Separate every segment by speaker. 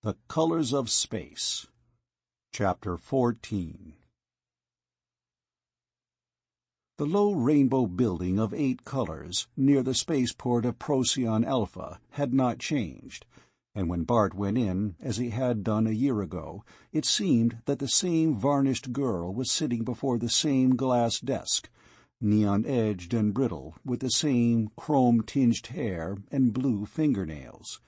Speaker 1: The Colors of Space. Chapter 14. The low rainbow building of 8 colors near the spaceport of Procyon Alpha had not changed, and when Bart went in, as he had done a year ago, it seemed that the same varnished girl was sitting before the same glass desk, neon-edged and brittle, with the same chrome-tinged hair and blue fingernails.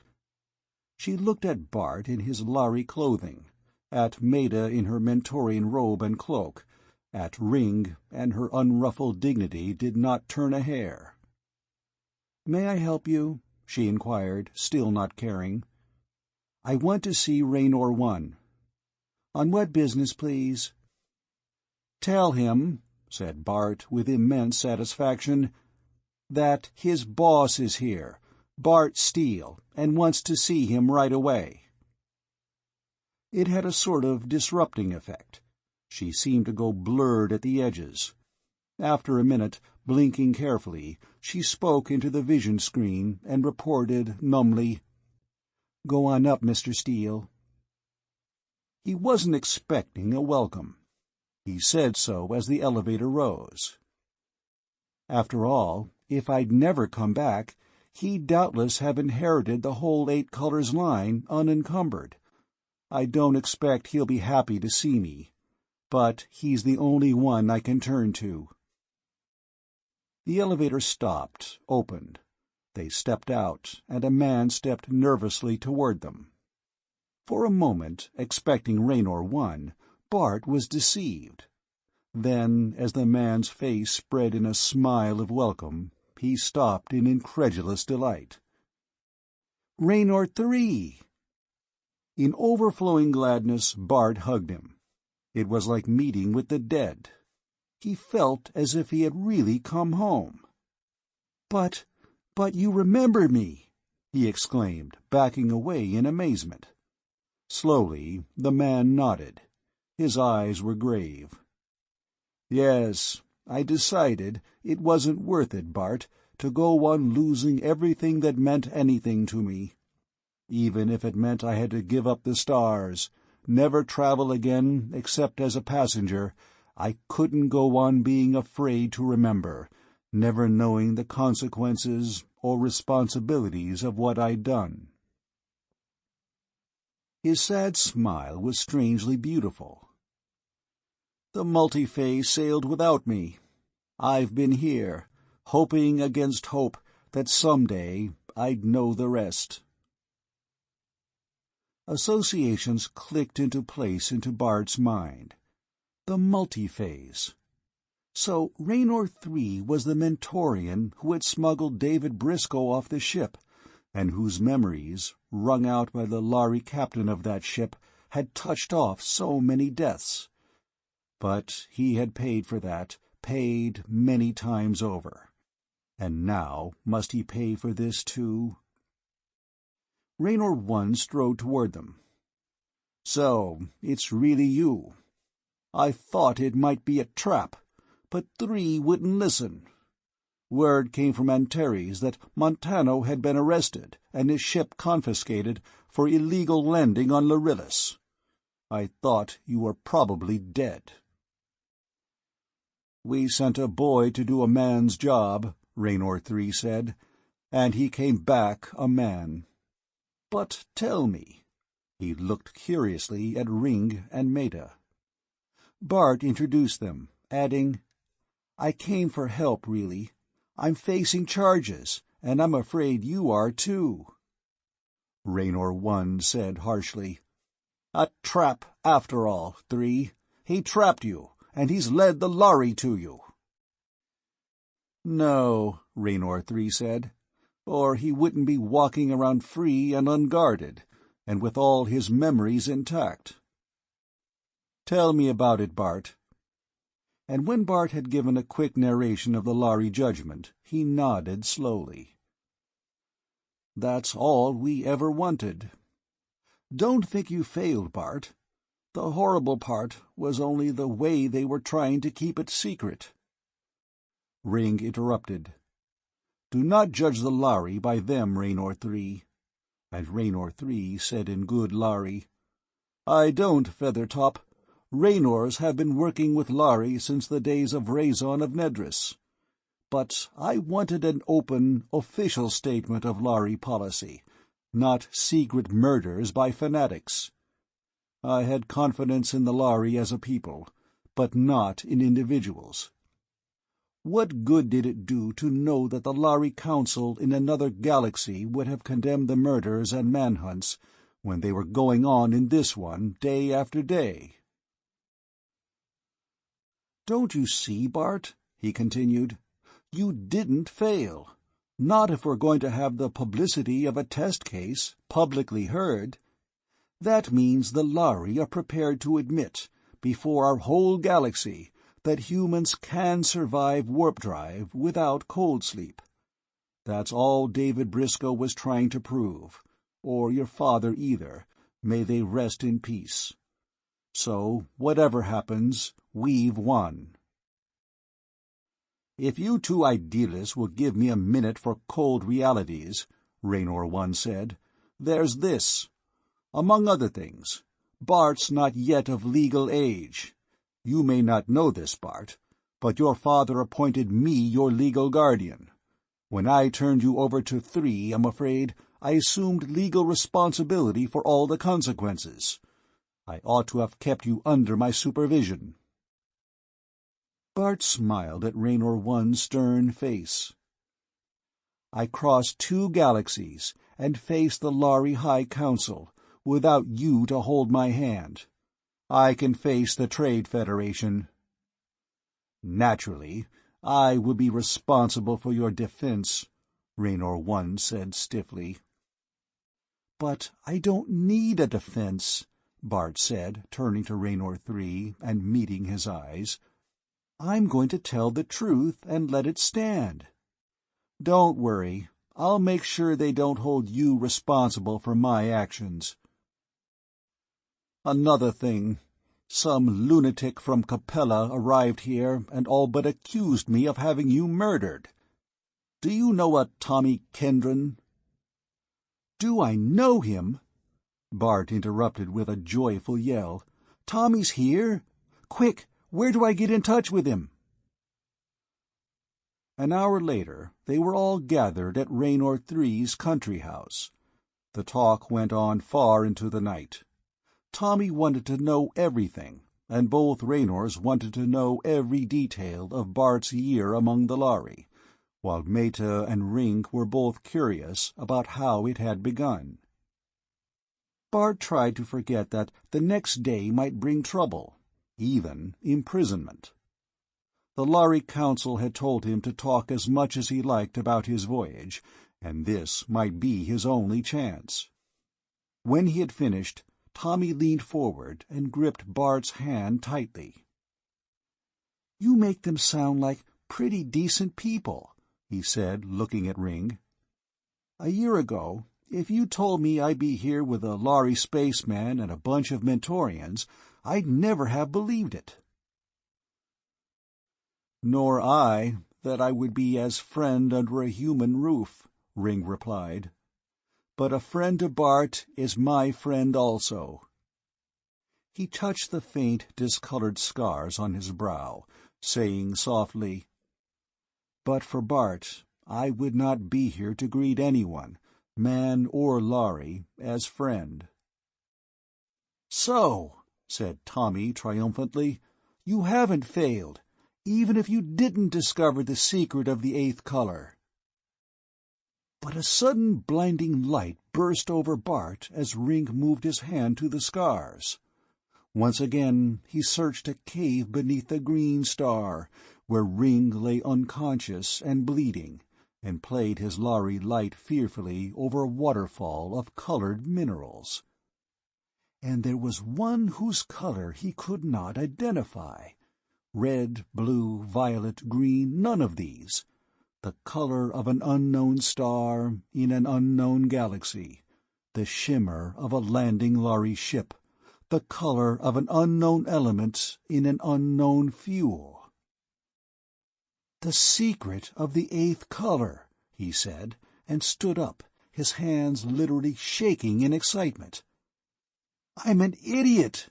Speaker 1: She looked at Bart in his Lhari clothing, at Maida in her Mentorian robe and cloak, at Ring, and her unruffled dignity did not turn a hair. "May I help you?" she inquired, still not caring. "I want to see Raynor One." "On what business, please?" "Tell him," said Bart with immense satisfaction, "that his boss is here, Bart Steele, and wants to see him right away." It had a sort of disrupting effect. She seemed to go blurred at the edges. After a minute, blinking carefully, she spoke into the vision screen and reported numbly, "Go on up, Mr. Steele." He wasn't expecting a welcome. He said so as the elevator rose. After all, if I'd never come back, he'd doubtless have inherited the whole 8 colors line unencumbered. I don't expect he'll be happy to see me, but he's the only one I can turn to. The elevator stopped, opened. They stepped out, and a man stepped nervously toward them. For a moment, expecting Raynor One, Bart was deceived. Then, as the man's face spread in a smile of welcome, he stopped in incredulous delight. "Raynor Three!" In overflowing gladness, Bart hugged him. It was like meeting with the dead. He felt as if he had really come home. But you remember me!" he exclaimed, backing away in amazement. Slowly, the man nodded. His eyes were grave. "Yes, I decided it wasn't worth it, Bart, to go on losing everything that meant anything to me. Even if it meant I had to give up the stars, never travel again except as a passenger, I couldn't go on being afraid to remember, never knowing the consequences or responsibilities of what I'd done." His sad smile was strangely beautiful. "The multiphase sailed without me. I've been here, hoping against hope that someday I'd know the rest." Associations clicked into place into Bart's mind. The multiphase. So Raynor Three was the Mentorian who had smuggled David Briscoe off the ship, and whose memories, wrung out by the Lhari captain of that ship, had touched off so many deaths. But he had paid for that, paid many times over. And now must he pay for this too? Raynor One strode toward them. "So, it's really you. I thought it might be a trap, but Three wouldn't listen. Word came from Antares that Montano had been arrested and his ship confiscated for illegal landing on Lharillis. I thought you were probably dead." "We sent a boy to do a man's job," Raynor Three said, "and he came back a man. But tell me—" He looked curiously at Ring and Maida. Bart introduced them, adding, "I came for help, really. I'm facing charges, and I'm afraid you are too." Raynor One said harshly, "A trap, after all, Three. He trapped you, and he's led the Lhari to you." "No," Raynor Three said, "or he wouldn't be walking around free and unguarded, and with all his memories intact." "Tell me about it, Bart." And when Bart had given a quick narration of the Lhari judgment, he nodded slowly. "That's all we ever wanted. Don't think you failed, Bart. The horrible part was only the way they were trying to keep it secret." Ring interrupted. "Do not judge the Lhari by them, Raynor Three. and Raynor III said in good Lhari, "I don't, Feathertop. Raynors have been working with Lhari since the days of Razon of Nedris. But I wanted an open, official statement of Lhari policy, not secret murders by fanatics. I had confidence in the Lhari as a people, but not in individuals. What good did it do to know that the Lhari Council in another galaxy would have condemned the murders and manhunts when they were going on in this one day after day?" "Don't you see, Bart?" he continued. "You didn't fail. Not if we're going to have the publicity of a test case, publicly heard. That means the Lhari are prepared to admit, before our whole galaxy, that humans can survive warp drive without cold sleep. That's all David Briscoe was trying to prove, or your father either, may they rest in peace. So, whatever happens, we've won." "If you two idealists will give me a minute for cold realities," Raynor I said, "there's this. Among other things, Bart's not yet of legal age. You may not know this, Bart, but your father appointed me your legal guardian. When I turned you over to 3, I'm afraid I assumed legal responsibility for all the consequences. I ought to have kept you under my supervision." Bart smiled at Raynor I's stern face. "I crossed 2 galaxies and faced the Lhari High Council without you to hold my hand. I can face the Trade Federation. Naturally, I will be responsible for your defense," Raynor I said stiffly. "But I don't need a defense," Bart said, turning to Raynor III and meeting his eyes. "I'm going to tell the truth and let it stand. Don't worry, I'll make sure they don't hold you responsible for my actions. Another thing. Some lunatic from Capella arrived here and all but accused me of having you murdered. Do you know a Tommy Kendron?" "Do I know him?" Bart interrupted with a joyful yell. "Tommy's here? Quick, where do I get in touch with him?" An hour later, they were all gathered at Raynor III's country house. The talk went on far into the night. Tommy wanted to know everything, and both Raynors wanted to know every detail of Bart's year among the Lhari, while Meta and Rink were both curious about how it had begun. Bart tried to forget that the next day might bring trouble, even imprisonment. The Lhari Council had told him to talk as much as he liked about his voyage, and this might be his only chance. When he had finished, Tommy leaned forward and gripped Bart's hand tightly. "You make them sound like pretty decent people," he said, looking at Ring. "A year ago, if you told me I'd be here with a Lhari spaceman and a bunch of Mentorians, I'd never have believed it." "Nor I, that I would be as friend under a human roof," Ring replied. "But a friend to Bart is my friend also." He touched the faint, discolored scars on his brow, saying softly, "But for Bart, I would not be here to greet anyone, man or Lhari, as friend." "So," said Tommy triumphantly, "you haven't failed, even if you didn't discover the secret of the 8th color." But a sudden blinding light burst over Bart as Ring moved his hand to the scars. Once again he searched a cave beneath the green star, where Ring lay unconscious and bleeding, and played his Lhari light fearfully over a waterfall of colored minerals. And there was one whose color he could not identify. Red, blue, violet, green, none of these. The color of an unknown star in an unknown galaxy, the shimmer of a landing Lhari ship, the color of an unknown element in an unknown fuel. "The secret of the 8th color," he said, and stood up, his hands literally shaking in excitement. "I'm an idiot!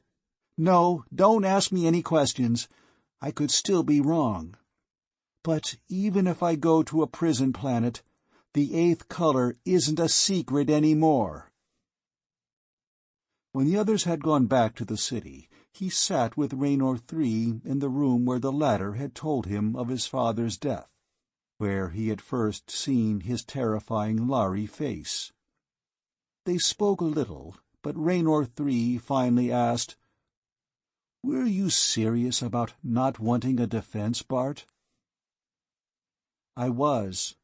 Speaker 1: No, don't ask me any questions. I could still be wrong. But even if I go to a prison planet, the eighth color isn't a secret anymore." When the others had gone back to the city, he sat with Raynor III in the room where the latter had told him of his father's death, where he had first seen his terrifying Lhari face. They spoke little, but Raynor III finally asked, "Were you serious about not wanting a defense, Bart?" "I was.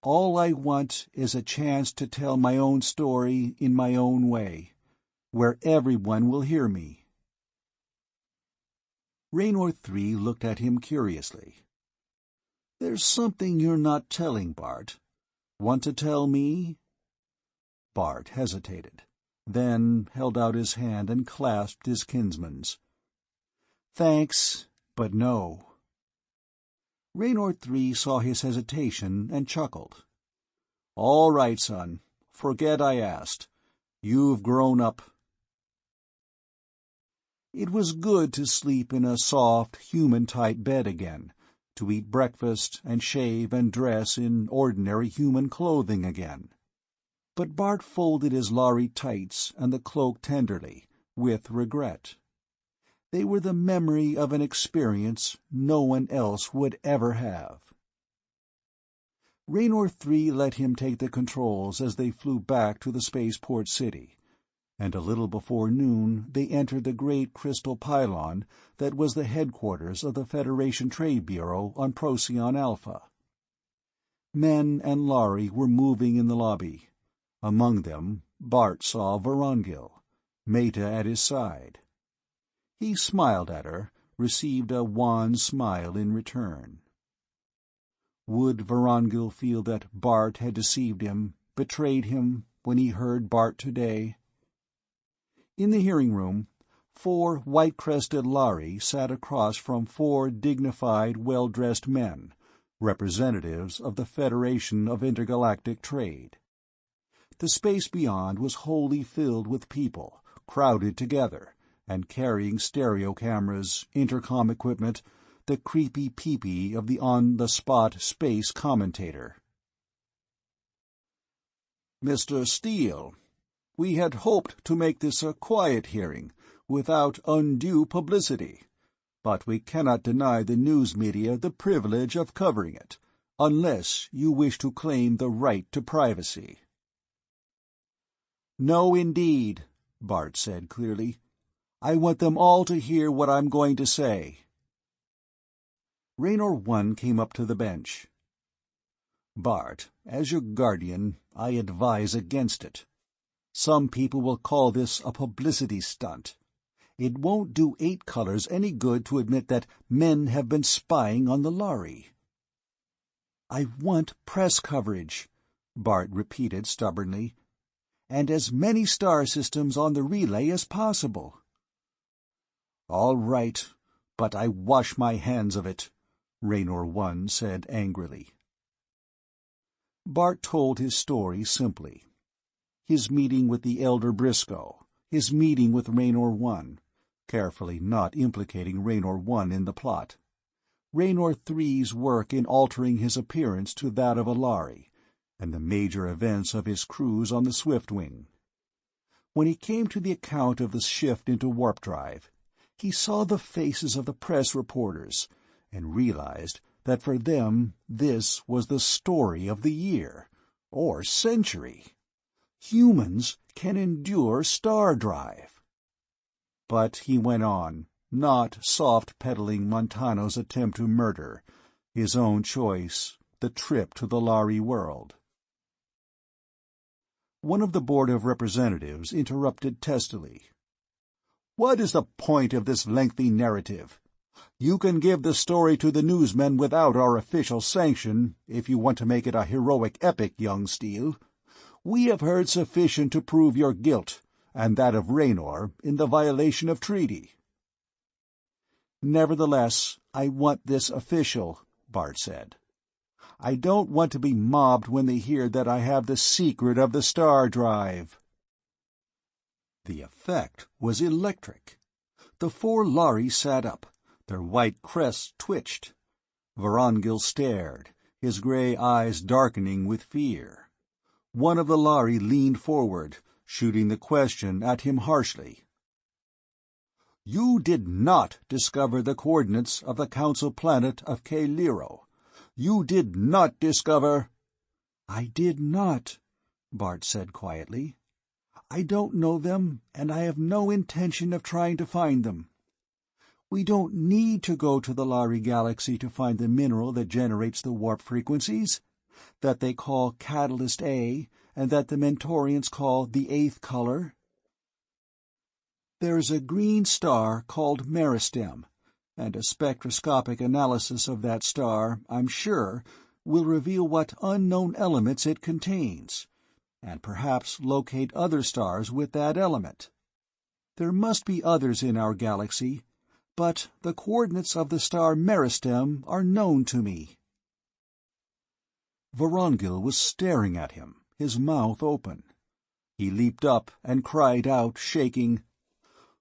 Speaker 1: All I want is a chance to tell my own story in my own way, where everyone will hear me." Raynor III looked at him curiously. "There's something you're not telling, Bart. Want to tell me?" Bart hesitated, then held out his hand and clasped his kinsman's. "Thanks, but no." Raynor III saw his hesitation and chuckled. "All right, son. Forget I asked. You've grown up." It was good to sleep in a soft, human-type bed again, to eat breakfast and shave and dress in ordinary human clothing again. But Bart folded his Lhari tights and the cloak tenderly, with regret. They were the memory of an experience no one else would ever have. Raynor III let him take the controls as they flew back to the spaceport city, and a little before noon they entered the great crystal pylon that was the headquarters of the Federation Trade Bureau on Procyon Alpha. Men and Lhari were moving in the lobby. Among them, Bart saw Vorongil, Meta at his side. He smiled at her, received a wan smile in return. Would Vorongil feel that Bart had deceived him, betrayed him, when he heard Bart today? In the hearing room, 4 white-crested Lhari sat across from 4 dignified, well-dressed men, representatives of the Federation of Intergalactic Trade. The space beyond was wholly filled with people, crowded together, and carrying stereo cameras, intercom equipment, the creepy peepee of the on-the-spot space commentator. "Mr. Steele, we had hoped to make this a quiet hearing, without undue publicity, but we cannot deny the news media the privilege of covering it, unless you wish to claim the right to privacy." "No, indeed," Bart said clearly. "I want them all to hear what I'm going to say." Raynor I came up to the bench. "Bart, as your guardian, I advise against it. Some people will call this a publicity stunt. It won't do 8 Colors any good to admit that men have been spying on the Lhari." "I want press coverage," Bart repeated stubbornly, "and as many star systems on the relay as possible." "All right, but I wash my hands of it," Raynor I said angrily. Bart told his story simply. His meeting with the elder Briscoe, his meeting with Raynor I, carefully not implicating Raynor I in the plot, Raynor III's work in altering his appearance to that of a Lhari, and the major events of his cruise on the Swiftwing. When he came to the account of the shift into warp drive, he saw the faces of the press reporters, and realized that for them this was the story of the year, or century. Humans can endure star drive. But he went on, not soft-pedaling Montano's attempt to murder, his own choice, the trip to the Lhari world. One of the Board of Representatives interrupted testily. "What is the point of this lengthy narrative? You can give the story to the newsmen without our official sanction, if you want to make it a heroic epic, young Steele. We have heard sufficient to prove your guilt, and that of Raynor, in the violation of treaty." "Nevertheless, I want this official," Bart said. I don't want to be mobbed when they hear that I have the secret of the star drive." The effect was electric. The 4 Lhari sat up. Their white crests twitched. Vorongil stared, his grey eyes darkening with fear. One of the Lhari leaned forward, shooting the question at him harshly. "You did not discover the coordinates of the council planet of K-Liro. You did not discover—" "I did not," Bart said quietly. "I don't know them, and I have no intention of trying to find them. We don't need to go to the Lhari galaxy to find the mineral that generates the warp frequencies, that they call Catalyst A, and that the Mentorians call the 8th color. There's a green star called Meristem, and a spectroscopic analysis of that star, I'm sure, will reveal what unknown elements it contains, and perhaps locate other stars with that element. There must be others in our galaxy, but the coordinates of the star Meristem are known to me." Vorongil was staring at him, his mouth open. He leaped up and cried out, shaking,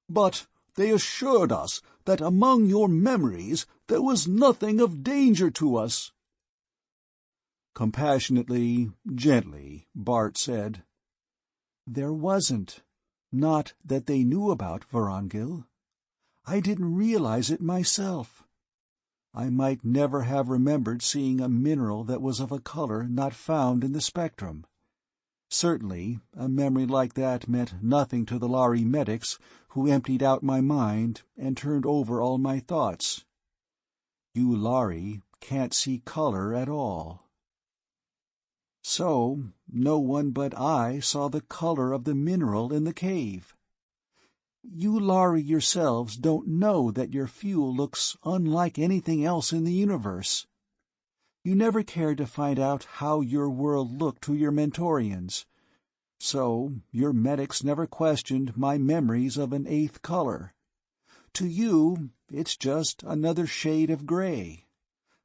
Speaker 1: "But they assured us that among your memories there was nothing of danger to us." Compassionately, gently, Bart said, "There wasn't. Not that they knew about, Vorongil. I didn't realize it myself. I might never have remembered seeing a mineral that was of a color not found in the spectrum. Certainly, a memory like that meant nothing to the Lhari medics who emptied out my mind and turned over all my thoughts. You Lhari can't see color at all. So, no one but I saw the color of the mineral in the cave. You Lhari yourselves don't know that your fuel looks unlike anything else in the universe. You never cared to find out how your world looked to your Mentorians. So your medics never questioned my memories of an 8th color. To you, it's just another shade of gray.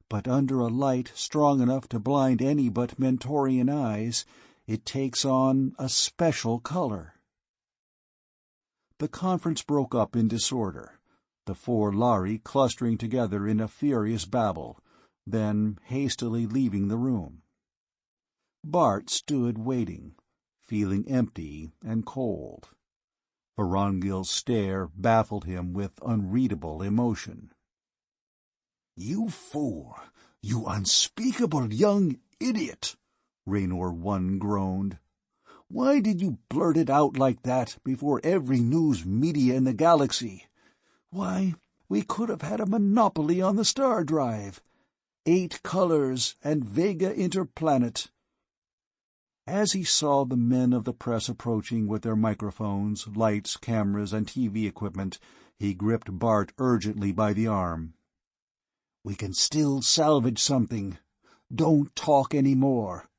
Speaker 1: But under a light strong enough to blind any but Mentorian eyes, it takes on a special color." The conference broke up in disorder, the 4 Lhari clustering together in a furious babble, then hastily leaving the room. Bart stood waiting, feeling empty and cold. Vorongil's stare baffled him with unreadable emotion. "You fool! You unspeakable young idiot!" Raynor One groaned. "Why did you blurt it out like that before every news media in the galaxy? Why, we could have had a monopoly on the star drive. 8 colors and Vega Interplanet." As he saw the men of the press approaching with their microphones, lights, cameras, and TV equipment, he gripped Bart urgently by the arm. "We can still salvage something. Don't talk any more.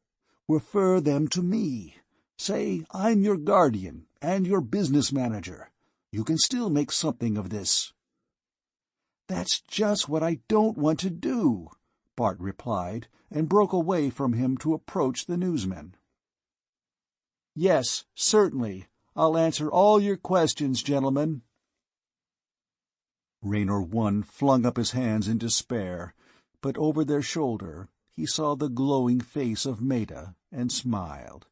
Speaker 1: Refer them to me. Say I'm your guardian and your business manager. You can still make something of this." "That's just what I don't want to do," Bart replied, and broke away from him to approach the newsmen. "Yes, certainly. I'll answer all your questions, gentlemen." Raynor One flung up his hands in despair, but over their shoulder he saw the glowing face of Maida and smiled.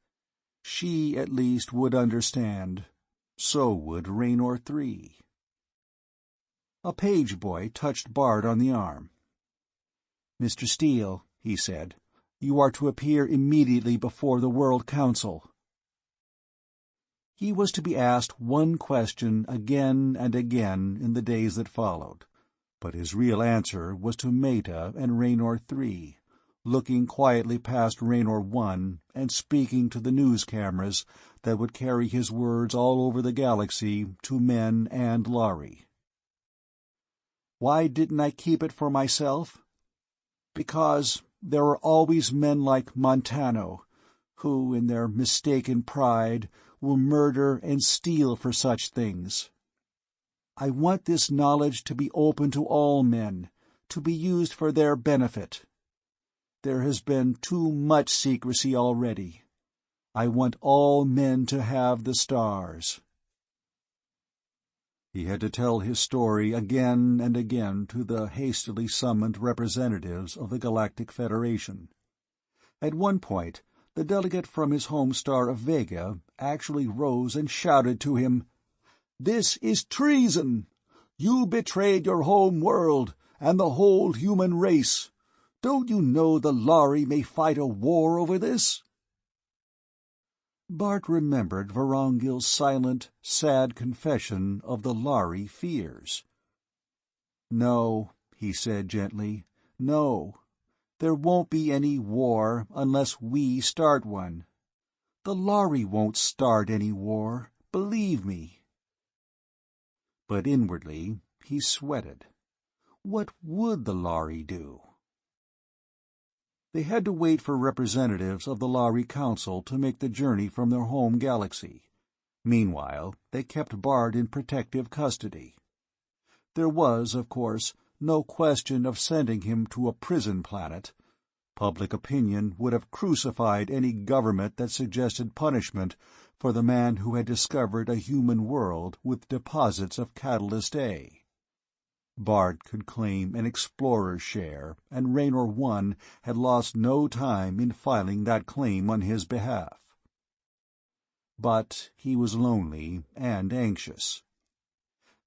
Speaker 1: She, at least, would understand. So would Raynor Three. A page boy touched Bart on the arm. "Mr. Steele," he said, "you are to appear immediately before the World Council." He was to be asked one question again and again in the days that followed, but his real answer was to Maida and Raynor Three, looking quietly past Raynor One and speaking to the news cameras that would carry his words all over the galaxy to men and Lhari. Why didn't I keep it for myself? Because there are always men like Montano, who, in their mistaken pride, will murder and steal for such things. I want this knowledge to be open to all men, to be used for their benefit. There has been too much secrecy already. I want all men to have the stars." He had to tell his story again and again to the hastily summoned representatives of the Galactic Federation. At one point, the delegate from his home star of Vega actually rose and shouted to him, "This is treason! You betrayed your home world and the whole human race. Don't you know the Lhari may fight a war over this?" Bart remembered Vorongil's silent, sad confession of the Lhari fears. "No," he said gently, "no. There won't be any war unless we start one. The Lhari won't start any war, believe me." But inwardly he sweated. What would the Lhari do? They had to wait for representatives of the Lhari Council to make the journey from their home galaxy. Meanwhile, they kept Bart in protective custody. There was, of course, no question of sending him to a prison planet. Public opinion would have crucified any government that suggested punishment for the man who had discovered a human world with deposits of Catalyst A. Bart could claim an explorer's share, and Raynor I had lost no time in filing that claim on his behalf. But he was lonely and anxious.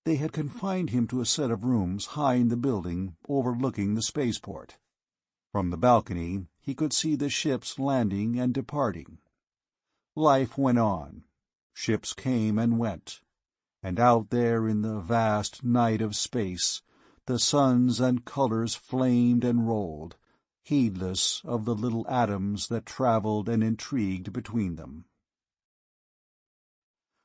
Speaker 1: They had confined him to a set of rooms high in the building overlooking the spaceport. From the balcony he could see the ships landing and departing. Life went on. Ships came and went. And out there in the vast night of space, the suns and colors flamed and rolled, heedless of the little atoms that traveled and intrigued between them.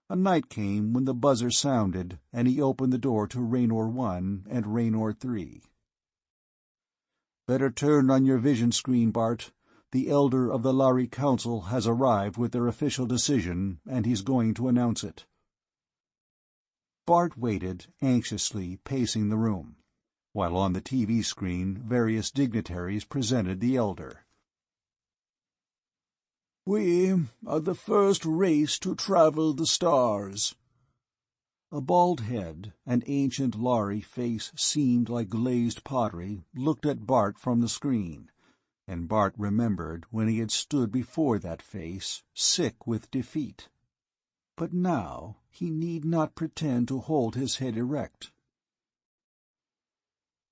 Speaker 1: A night came when the buzzer sounded, and he opened the door to Raynor I and Raynor III. "Better turn on your vision screen, Bart. The Elder of the Lhari Council has arrived with their official decision, and he's going to announce it." Bart waited, anxiously pacing the room, while on the TV screen various dignitaries presented the Elder. "We are the first race to travel the stars." A bald head, an ancient Lhari face seamed like glazed pottery, looked at Bart from the screen, and Bart remembered when he had stood before that face, sick with defeat. But now he need not pretend to hold his head erect.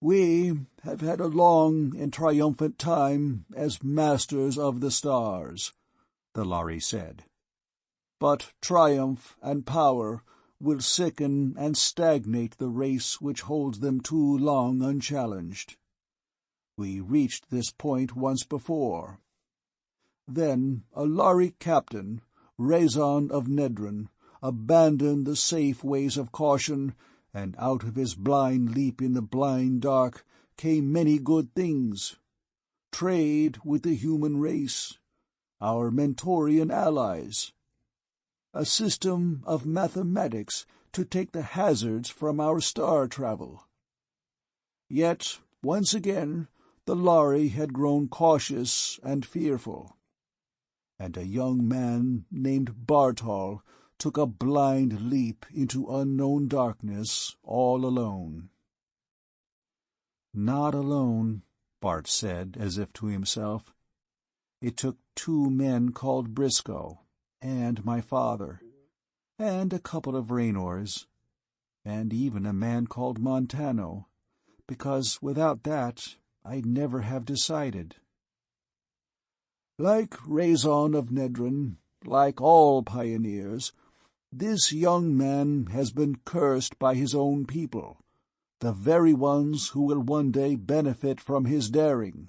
Speaker 1: "We have had a long and triumphant time as masters of the stars," the Lhari said. "But triumph and power will sicken and stagnate the race which holds them too long unchallenged. We reached this point once before. Then a Lhari captain, Rezon of Nedron, abandoned the safe ways of caution, and out of his blind leap in the blind dark came many good things. Trade with the human race, our Mentorian allies, a system of mathematics to take the hazards from our star travel. Yet, once again, the Lhari had grown cautious and fearful, and a young man named Bartol took a blind leap into unknown darkness all alone." "Not alone," Bart said, as if to himself. "It took 2 men called Briscoe, and my father, and a couple of Raynors, and even a man called Montano, because without that I'd never have decided." "Like Rezon of Nedron, like all pioneers, this young man has been cursed by his own people, the very ones who will one day benefit from his daring.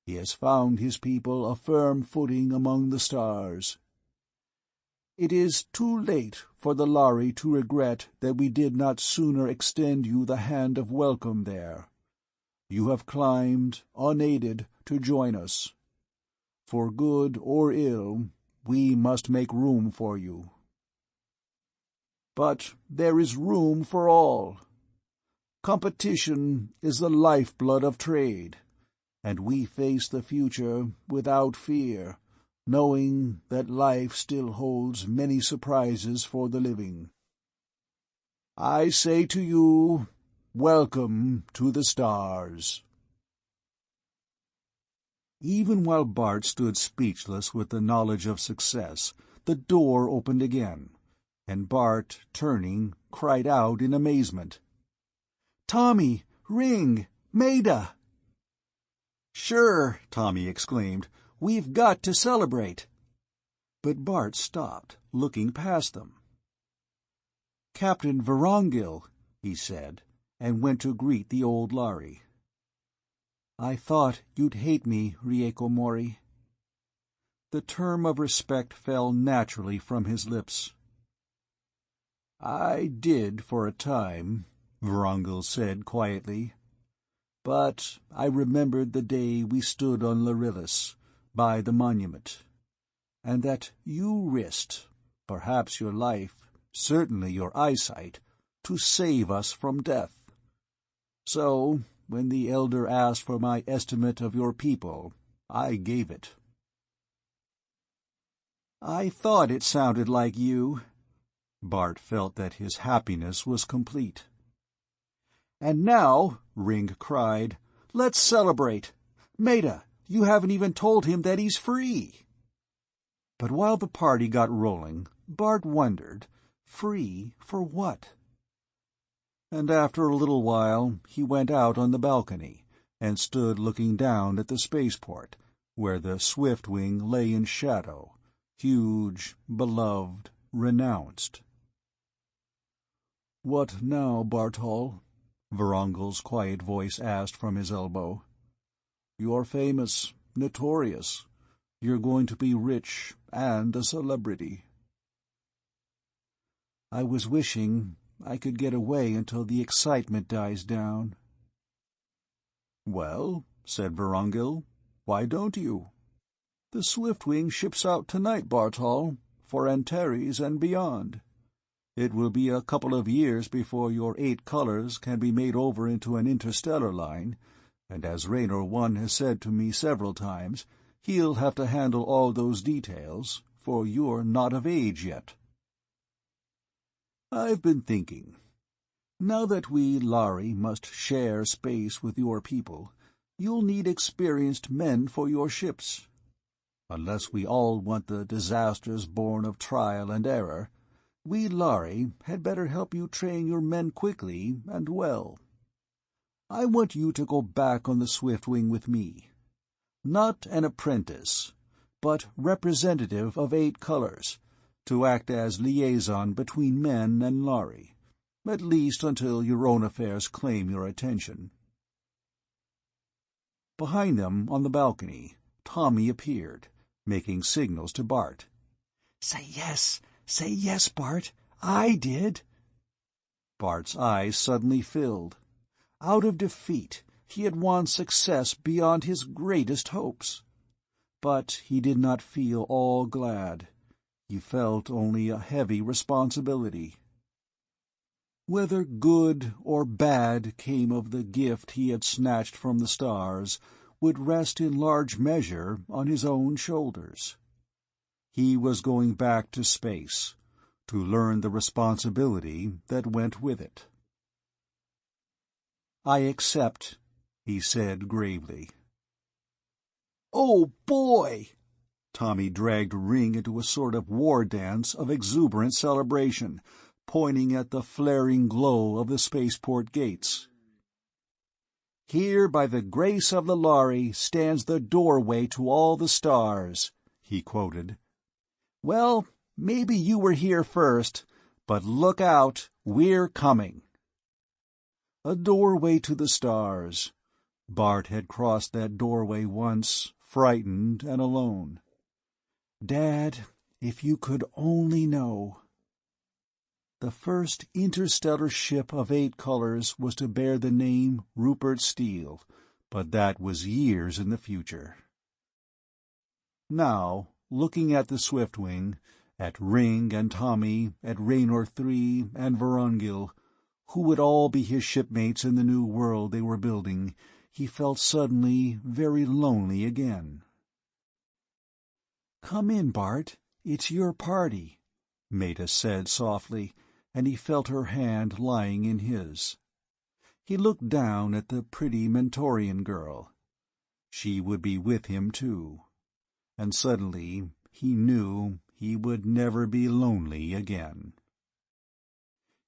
Speaker 1: He has found his people a firm footing among the stars. It is too late for the Lhari to regret that we did not sooner extend you the hand of welcome there. You have climbed, unaided, to join us. For good or ill, we must make room for you. But there is room for all. Competition is the lifeblood of trade. and we face the future without fear, knowing that life still holds many surprises for the living. I say to you, welcome to the stars." Even while Bart stood speechless with the knowledge of success, the door opened again, and Bart, turning, cried out in amazement, "Tommy! Ring! Maida!" "Sure," Tommy exclaimed. "We've got to celebrate." But Bart stopped, looking past them. "Captain Vorongil," he said, and went to greet the old Lhari. "I thought you'd hate me, Rieko Mori." The term of respect fell naturally from his lips. "I did for a time," Vorongil said quietly. "But I remembered the day we stood on Lharillis, by the monument, and that you risked, perhaps your life, certainly your eyesight, to save us from death. So, when the Elder asked for my estimate of your people, I gave it." "I thought it sounded like you." Bart felt that his happiness was complete. "And now," Ring cried, "let's celebrate. Maida, you haven't even told him that he's free." But while the party got rolling, Bart wondered, free for what? And after a little while he went out on the balcony and stood looking down at the spaceport, where the Swiftwing lay in shadow, huge, beloved, renounced. "What now, Bartol?" Vorongil's quiet voice asked from his elbow. "You're famous, notorious. You're going to be rich and a celebrity." "I was wishing I could get away until the excitement dies down." "Well," said Vorongil, "why don't you? The Swiftwing ships out tonight, Bartol, for Antares and beyond. It will be a couple of years before your 8 colors can be made over into an interstellar line, and as Raynor One has said to me several times, he'll have to handle all those details, for you're not of age yet. I've been thinking. Now that we Lhari must share space with your people, you'll need experienced men for your ships. Unless we all want the disasters born of trial and error, we Lhari had better help you train your men quickly and well. I want you to go back on the Swiftwing with me. Not an apprentice, but representative of 8 colors, to act as liaison between men and Lhari, at least until your own affairs claim your attention." Behind them, on the balcony, Tommy appeared, making signals to Bart. Say yes, Bart, I did." Bart's eyes suddenly filled. Out of defeat, he had won success beyond his greatest hopes. But he did not feel all glad. He felt only a heavy responsibility. Whether good or bad came of the gift he had snatched from the stars would rest in large measure on his own shoulders. He was going back to space, to learn the responsibility that went with it. "I accept," he said gravely. "Oh, boy!" Tommy dragged Ring into a sort of war dance of exuberant celebration, pointing at the flaring glow of the spaceport gates. "Here by the grace of the Lhari stands the doorway to all the stars," he quoted. "Well, maybe you were here first, but look out, we're coming." A doorway to the stars. Bart had crossed that doorway once, frightened and alone. Dad, if you could only know. The first interstellar ship of 8 colors was to bear the name Rupert Steele, but that was years in the future. Now, looking at the Swiftwing, at Ring and Tommy, at Raynor III and Vorongil, who would all be his shipmates in the new world they were building, he felt suddenly very lonely again. "Come in, Bart. It's your party," Maida said softly, and he felt her hand lying in his. He looked down at the pretty Mentorian girl. She would be with him too. And suddenly he knew he would never be lonely again.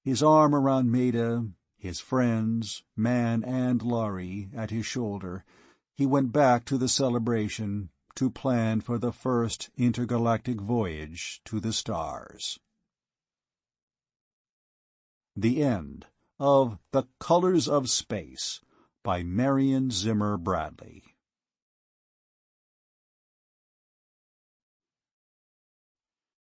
Speaker 1: His arm around Maida, his friends, Man and Laurie, at his shoulder, he went back to the celebration to plan for the first intergalactic voyage to the stars. The End of The Colors of Space by Marion Zimmer Bradley.